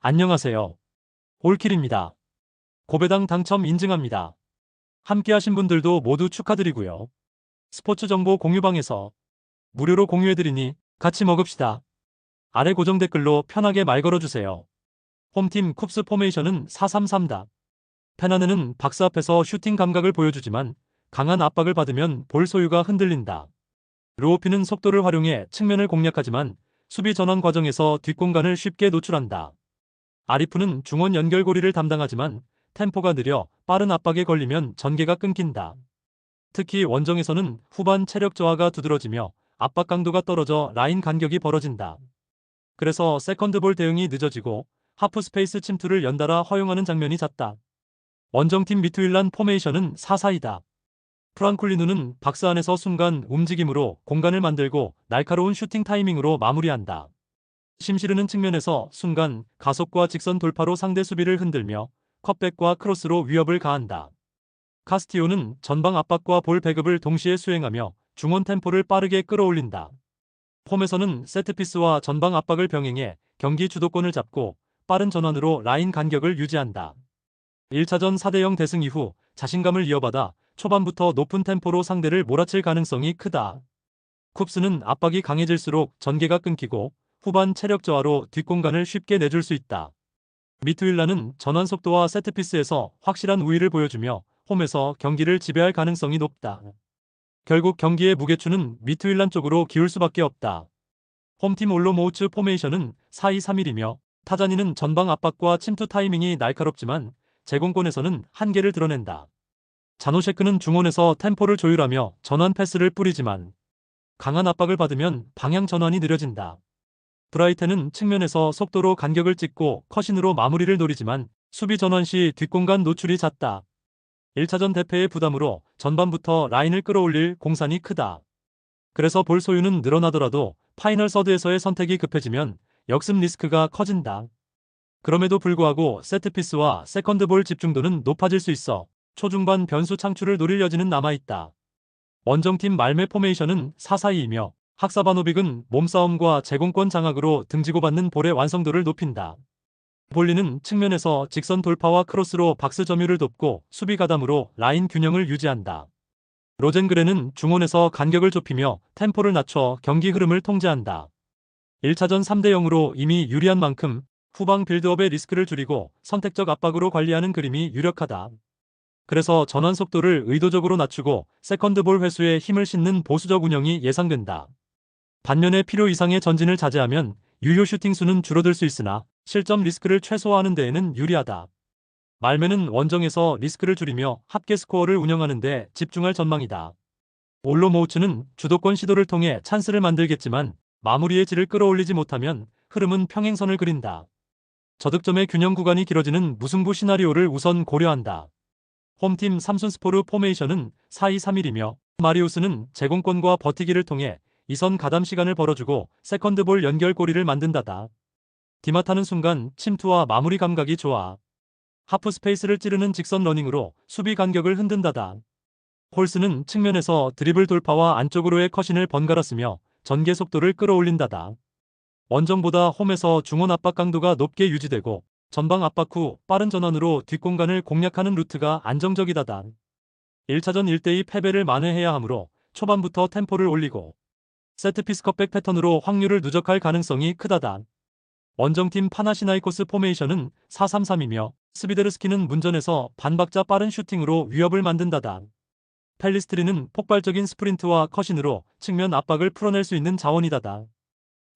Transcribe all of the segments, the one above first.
안녕하세요. 올킬입니다. 고배당 당첨 인증합니다. 함께하신 분들도 모두 축하드리고요. 스포츠 정보 공유방에서 무료로 공유해드리니 같이 먹읍시다. 아래 고정 댓글로 편하게 말 걸어주세요. 홈팀 쿱스 포메이션은 433다. 페나는는 박스 앞에서 슈팅 감각을 보여주지만 강한 압박을 받으면 볼 소유가 흔들린다. 루오피는 속도를 활용해 측면을 공략하지만 수비 전환 과정에서 뒷공간을 쉽게 노출한다. 아리프는 중원 연결고리를 담당하지만 템포가 느려 빠른 압박에 걸리면 전개가 끊긴다. 특히 원정에서는 후반 체력 저하가 두드러지며 압박 강도가 떨어져 라인 간격이 벌어진다. 그래서 세컨드볼 대응이 늦어지고 하프 스페이스 침투를 연달아 허용하는 장면이 잦다. 원정팀 미투일란 포메이션은 4-4-2다. 프랑쿨리누는 박스 안에서 순간 움직임으로 공간을 만들고 날카로운 슈팅 타이밍으로 마무리한다. 심시르는 측면에서 순간 가속과 직선 돌파로 상대 수비를 흔들며 컷백과 크로스로 위협을 가한다. 카스티오는 전방 압박과 볼 배급을 동시에 수행하며 중원 템포를 빠르게 끌어올린다. 홈에서는 세트피스와 전방 압박을 병행해 경기 주도권을 잡고 빠른 전환으로 라인 간격을 유지한다. 1차전 4대0 대승 이후 자신감을 이어받아 초반부터 높은 템포로 상대를 몰아칠 가능성이 크다. 쿱스는 압박이 강해질수록 전개가 끊기고 후반 체력 저하로 뒷공간을 쉽게 내줄 수 있다. 미투일라는 전환 속도와 세트피스에서 확실한 우위를 보여주며 홈에서 경기를 지배할 가능성이 높다. 결국 경기의 무게추는 미투일란 쪽으로 기울 수밖에 없다. 홈팀 올로모우츠 포메이션은 4-2-3-1이며 타자니는 전방 압박과 침투 타이밍이 날카롭지만 제공권에서는 한계를 드러낸다. 자노셰크는 중원에서 템포를 조율하며 전환 패스를 뿌리지만 강한 압박을 받으면 방향 전환이 느려진다. 브라이텐은 측면에서 속도로 간격을 찍고 컷인으로 마무리를 노리지만 수비 전환 시 뒷공간 노출이 잦다. 1차전 대패의 부담으로 전반부터 라인을 끌어올릴 공산이 크다. 그래서 볼 소유는 늘어나더라도 파이널 서드에서의 선택이 급해지면 역습 리스크가 커진다. 그럼에도 불구하고 세트피스와 세컨드볼 집중도는 높아질 수 있어 초중반 변수 창출을 노릴 여지는 남아있다. 원정팀 말메 포메이션은 4-4-2이며 학사바노빅은 몸싸움과 제공권 장악으로 등지고받는 볼의 완성도를 높인다. 볼리는 측면에서 직선 돌파와 크로스로 박스 점유를 돕고 수비 가담으로 라인 균형을 유지한다. 로젠그레는 중원에서 간격을 좁히며 템포를 낮춰 경기 흐름을 통제한다. 1차전 3대0으로 이미 유리한 만큼 후방 빌드업의 리스크를 줄이고 선택적 압박으로 관리하는 그림이 유력하다. 그래서 전환 속도를 의도적으로 낮추고 세컨드볼 회수에 힘을 싣는 보수적 운영이 예상된다. 반면에 필요 이상의 전진을 자제하면 유효 슈팅 수는 줄어들 수 있으나 실점 리스크를 최소화하는 데에는 유리하다. 말메는 원정에서 리스크를 줄이며 합계 스코어를 운영하는 데 집중할 전망이다. 올로모우츠는 주도권 시도를 통해 찬스를 만들겠지만 마무리의 질을 끌어올리지 못하면 흐름은 평행선을 그린다. 저득점의 균형 구간이 길어지는 무승부 시나리오를 우선 고려한다. 홈팀 삼순스포르 포메이션은 4-2-3-1이며 마리우스는 제공권과 버티기를 통해 이선 가담 시간을 벌어주고 세컨드볼 연결고리를 만든다다. 디마타는 순간 침투와 마무리 감각이 좋아. 하프 스페이스를 찌르는 직선 러닝으로 수비 간격을 흔든다다. 홀스는 측면에서 드리블 돌파와 안쪽으로의 컷인을 번갈아 쓰며 전개 속도를 끌어올린다다. 원정보다 홈에서 중원 압박 강도가 높게 유지되고 전방 압박 후 빠른 전환으로 뒷공간을 공략하는 루트가 안정적이다다. 1차전 1대2 패배를 만회해야 하므로 초반부터 템포를 올리고 세트피스 컷백 패턴으로 확률을 누적할 가능성이 크다다. 원정팀 파나시나이코스 포메이션은 4-3-3이며 스비데르스키는 문전에서 반박자 빠른 슈팅으로 위협을 만든다다. 펠리스트리는 폭발적인 스프린트와 컷인으로 측면 압박을 풀어낼 수 있는 자원이다다.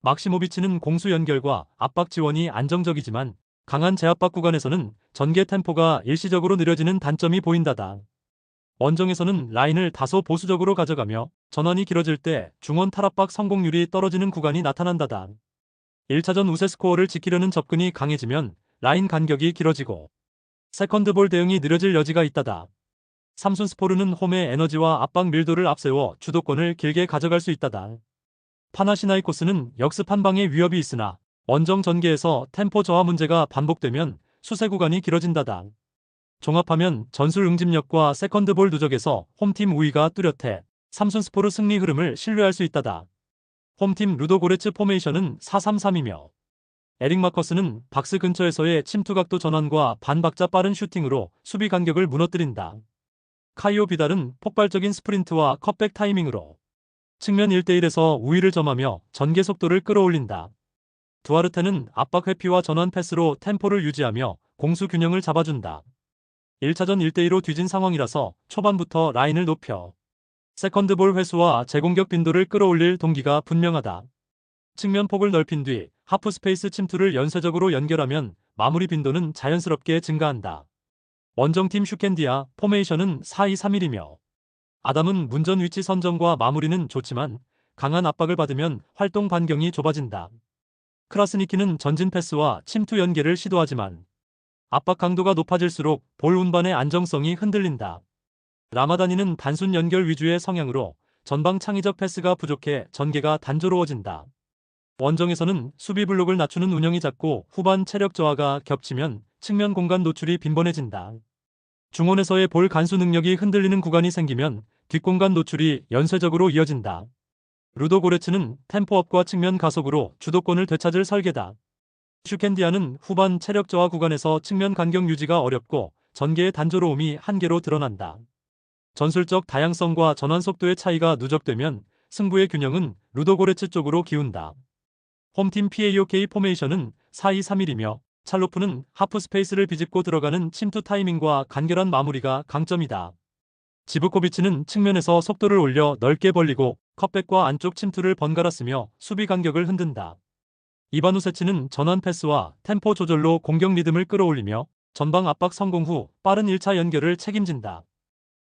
막시모비치는 공수 연결과 압박 지원이 안정적이지만 강한 제압박 구간에서는 전개 템포가 일시적으로 느려지는 단점이 보인다다. 원정에서는 라인을 다소 보수적으로 가져가며 전환이 길어질 때 중원 탈압박 성공률이 떨어지는 구간이 나타난다다. 1차전 우세 스코어를 지키려는 접근이 강해지면 라인 간격이 길어지고 세컨드볼 대응이 느려질 여지가 있다다. 삼순스포르는 홈의 에너지와 압박 밀도를 앞세워 주도권을 길게 가져갈 수 있다다. 파나시나이코스는 역습 한 방의 위협이 있으나 원정 전개에서 템포 저하 문제가 반복되면 수세 구간이 길어진다다. 종합하면 전술 응집력과 세컨드볼 누적에서 홈팀 우위가 뚜렷해 삼순스포르 승리 흐름을 신뢰할 수 있다다. 홈팀 루도고레츠 포메이션은 4-3-3이며 에릭 마커스는 박스 근처에서의 침투각도 전환과 반박자 빠른 슈팅으로 수비 간격을 무너뜨린다. 카이오 비달은 폭발적인 스프린트와 컷백 타이밍으로 측면 1대1에서 우위를 점하며 전개 속도를 끌어올린다. 두아르테는 압박 회피와 전환 패스로 템포를 유지하며 공수 균형을 잡아준다. 1차전 1대2로 뒤진 상황이라서 초반부터 라인을 높여 세컨드볼 회수와 재공격 빈도를 끌어올릴 동기가 분명하다. 측면 폭을 넓힌 뒤 하프 스페이스 침투를 연쇄적으로 연결하면 마무리 빈도는 자연스럽게 증가한다. 원정팀 슈켄디아 포메이션은 4-2-3-1이며 아담은 문전 위치 선정과 마무리는 좋지만 강한 압박을 받으면 활동 반경이 좁아진다. 크라스니키는 전진 패스와 침투 연계를 시도하지만 압박 강도가 높아질수록 볼 운반의 안정성이 흔들린다. 라마다니는 단순 연결 위주의 성향으로 전방 창의적 패스가 부족해 전개가 단조로워진다. 원정에서는 수비 블록을 낮추는 운영이 잦고 후반 체력 저하가 겹치면 측면 공간 노출이 빈번해진다. 중원에서의 볼 간수 능력이 흔들리는 구간이 생기면 뒷공간 노출이 연쇄적으로 이어진다. 루도 고레츠는 템포업과 측면 가속으로 주도권을 되찾을 설계다. 슈켄디아는 후반 체력 저하 구간에서 측면 간격 유지가 어렵고 전개의 단조로움이 한계로 드러난다. 전술적 다양성과 전환 속도의 차이가 누적되면 승부의 균형은 루도 고레츠 쪽으로 기운다. 홈팀 PAOK 포메이션은 4-2-3-1이며 찰로프는 하프 스페이스를 비집고 들어가는 침투 타이밍과 간결한 마무리가 강점이다. 지브코비치는 측면에서 속도를 올려 넓게 벌리고 컵백과 안쪽 침투를 번갈아 쓰며 수비 간격을 흔든다. 이바누세치는 전환 패스와 템포 조절로 공격 리듬을 끌어올리며 전방 압박 성공 후 빠른 1차 연결을 책임진다.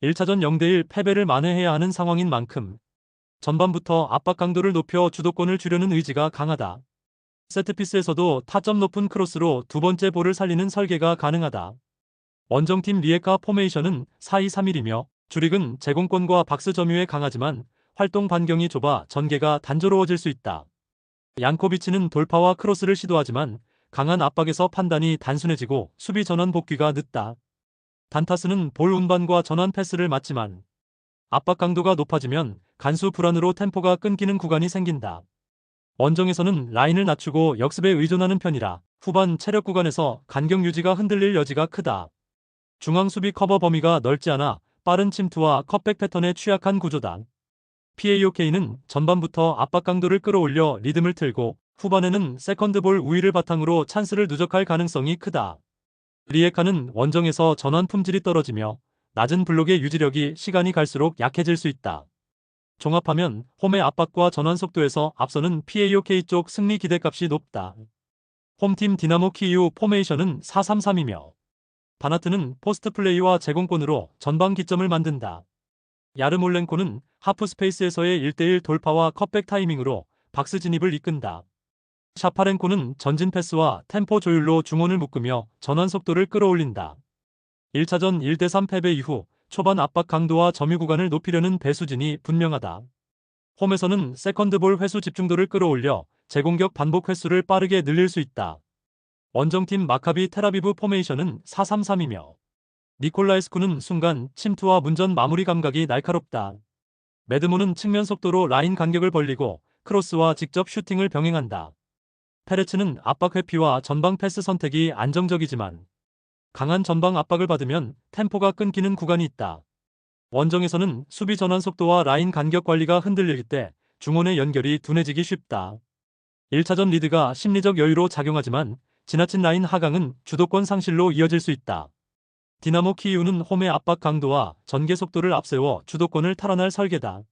1차전 0대1 패배를 만회해야 하는 상황인 만큼 전반부터 압박 강도를 높여 주도권을 주려는 의지가 강하다. 세트피스에서도 타점 높은 크로스로 두 번째 볼을 살리는 설계가 가능하다. 원정팀 리에카 포메이션은 4-2-3-1이며 주릭은 제공권과 박스 점유에 강하지만 활동 반경이 좁아 전개가 단조로워질 수 있다. 양코비치는 돌파와 크로스를 시도하지만 강한 압박에서 판단이 단순해지고 수비 전환 복귀가 늦다. 단타스는 볼 운반과 전환 패스를 맞지만 압박 강도가 높아지면 간수 불안으로 템포가 끊기는 구간이 생긴다. 원정에서는 라인을 낮추고 역습에 의존하는 편이라 후반 체력 구간에서 간격 유지가 흔들릴 여지가 크다. 중앙 수비 커버 범위가 넓지 않아 빠른 침투와 컷백 패턴에 취약한 구조다. PAOK는 전반부터 압박 강도를 끌어올려 리듬을 틀고 후반에는 세컨드볼 우위를 바탕으로 찬스를 누적할 가능성이 크다. 리에카는 원정에서 전환 품질이 떨어지며 낮은 블록의 유지력이 시간이 갈수록 약해질 수 있다. 종합하면 홈의 압박과 전환 속도에서 앞서는 PAOK 쪽 승리 기대값이 높다. 홈팀 디나모 키이우 포메이션은 4-3-3이며 바나트는 포스트 플레이와 제공권으로 전방 기점을 만든다. 야르몰렌코는 하프 스페이스에서의 1대1 돌파와 컷백 타이밍으로 박스 진입을 이끈다. 샤파렌코는 전진 패스와 템포 조율로 중원을 묶으며 전환 속도를 끌어올린다. 1차전 1대3 패배 이후 초반 압박 강도와 점유 구간을 높이려는 배수진이 분명하다. 홈에서는 세컨드볼 회수 집중도를 끌어올려 재공격 반복 횟수를 빠르게 늘릴 수 있다. 원정팀 마카비 텔아비브 포메이션은 4-3-3이며 니콜라에스쿠는 순간 침투와 문전 마무리 감각이 날카롭다. 매드모는 측면 속도로 라인 간격을 벌리고 크로스와 직접 슈팅을 병행한다. 페레츠는 압박 회피와 전방 패스 선택이 안정적이지만 강한 전방 압박을 받으면 템포가 끊기는 구간이 있다. 원정에서는 수비 전환 속도와 라인 간격 관리가 흔들릴 때 중원의 연결이 둔해지기 쉽다. 1차전 리드가 심리적 여유로 작용하지만 지나친 라인 하강은 주도권 상실로 이어질 수 있다. 디나모 키이우는 홈의 압박 강도와 전개 속도를 앞세워 주도권을 탈환할 설계다.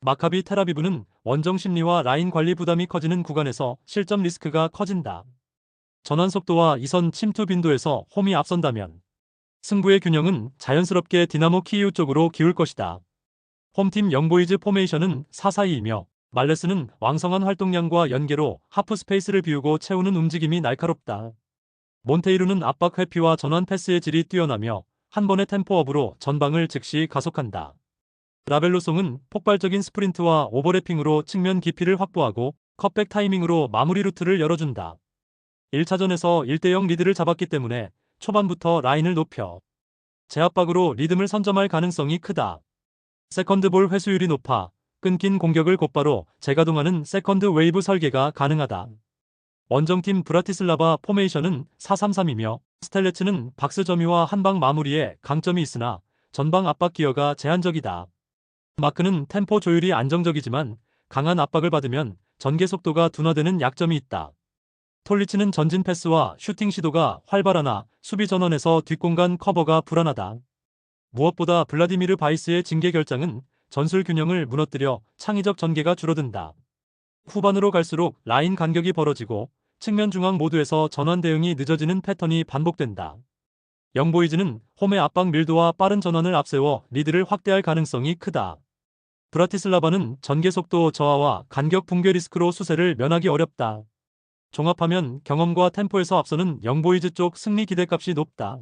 마카비 텔아비브는 원정 심리와 라인 관리 부담이 커지는 구간에서 실점 리스크가 커진다. 전환 속도와 이선 침투 빈도에서 홈이 앞선다면 승부의 균형은 자연스럽게 디나모 키이우 쪽으로 기울 것이다. 홈팀 영보이즈 포메이션은 4-4-2이며 말레스는 왕성한 활동량과 연계로 하프 스페이스를 비우고 채우는 움직임이 날카롭다. 몬테이루는 압박 회피와 전환 패스의 질이 뛰어나며 한 번의 템포업으로 전방을 즉시 가속한다. 라벨로송은 폭발적인 스프린트와 오버래핑으로 측면 깊이를 확보하고 컷백 타이밍으로 마무리 루트를 열어준다. 1차전에서 1대0 리드를 잡았기 때문에 초반부터 라인을 높여 제압박으로 리듬을 선점할 가능성이 크다. 세컨드볼 회수율이 높아 끊긴 공격을 곧바로 재가동하는 세컨드 웨이브 설계가 가능하다. 원정팀 브라티슬라바 포메이션은 4-3-3이며 스텔레츠는 박스 점유와 한방 마무리에 강점이 있으나 전방 압박 기여가 제한적이다. 마크는 템포 조율이 안정적이지만 강한 압박을 받으면 전개 속도가 둔화되는 약점이 있다. 톨리치는 전진 패스와 슈팅 시도가 활발하나 수비 전원에서 뒷공간 커버가 불안하다. 무엇보다 블라디미르 바이스의 징계 결정은 전술 균형을 무너뜨려 창의적 전개가 줄어든다. 후반으로 갈수록 라인 간격이 벌어지고 측면 중앙 모두에서 전환 대응이 늦어지는 패턴이 반복된다. 영보이즈는 홈의 압박 밀도와 빠른 전환을 앞세워 리드를 확대할 가능성이 크다. 브라티슬라바는 전개 속도 저하와 간격 붕괴 리스크로 수세를 면하기 어렵다. 종합하면 경험과 템포에서 앞서는 영보이즈 쪽 승리 기대값이 높다.